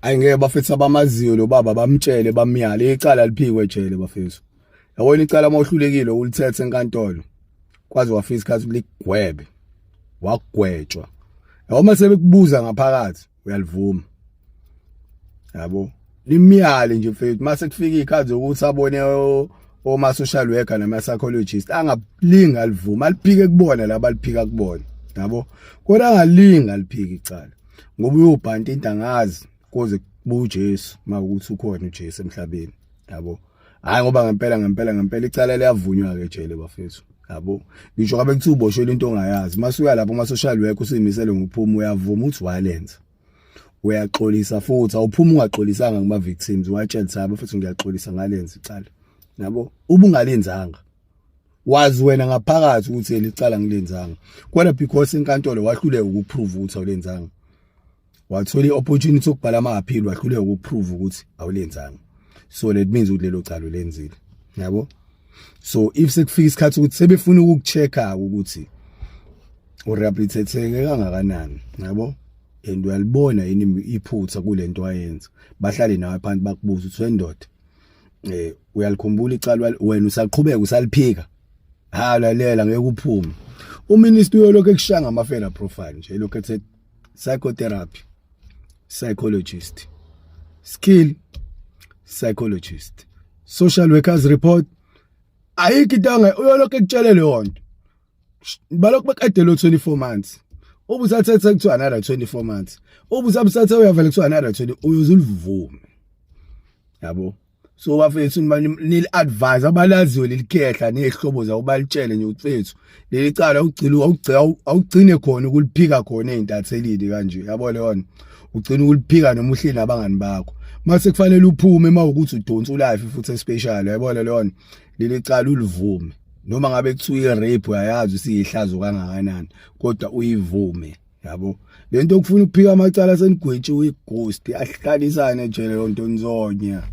ayingeke bafethu abamaziyo lo baba bamtshele bamyale icala liphikwe ejele bafethu. Yabona icala mawuhlulekile ulithethe enkantolo kwaze wafika isikhathi ligwebe wagwetshwa. Yabo mase bekubuza ngaphakathi uyalivuma. Yabo limyale nje mfethu mase kufika ikhathi ukuthi abone oma social worker nama psychologist angalinga livuma aliphike kubona laba liphika kubona. Yabo kodwa angalinga liphika icala ngoba uyobhanta into angazi koze kubuye uJesu makuthi ukhona uJesu emhlabeni. Yabo hayi ngoba ngempela icala liyavunywa ke ejele bafethu. Yabo ngisho ngabe kuthi uboshwe into ongayazi masuya lapho ama social worker usimisele ngokuphuma uyavuma uthi walenza uyaxolisa futhi awuphuma ungaxolisanga kuma victims watshela bafethu ngiyaxolisa ngalenza icala. Yabo ubungalenzanga wazi wena ngaphakathi ukuthi licala ngilenzanga kodwa because inkantolo wahluleka ukuprove ukuthi awulenzanga wathola iopportunity yokubhala ama-appeal wahluleka ukuprove ukuthi awulenzanga. So that means ukuthi lelo cala lenzile. Yabo so if sekufika isikhathi ukuthi sebefuna ukukuchecka ukuthi urehabilitate kangakanani. Yabo and uyalibona yini iphutha kulento ayenza bahlale nawe phansi bakubuza ukuthi wendoda uyalikhumbula icala wena usaqhubeka usaliphika lalela ngeke uphume. Uminister uyolokho ekushanga amafela profile nje lokho ethi psychotherapy psychologist skill psychologist social workers report ayikho intanga uyolokho ekutshele leyo nto balokho bekade lo 24 months ubusathethe kuthiwa another 24 months ubusabusathe uyavela kuthiwa another 20 uyozulivume. Yabo so bafethu nil advise abalaziyo lelikhehla nezihlobo zawo balitshele nje uthwethu leli cala awugcine khona ukuliphika khona ezintathelini kanje. Yabo leyo ugcina ukuliphika noma uhleli nabangani bakho mase kufanele uphume mawukuthi udonsa ulife futhi special. Yabo leyo leli cala ulivume noma ngabe kuthiwa irape uyayazi usiyihlazo kangakanani kodwa uyivume. Yabo lento okufuna ukuphika amacala senigwetshi uyighost ahlalisane nje leyo nto nizonya.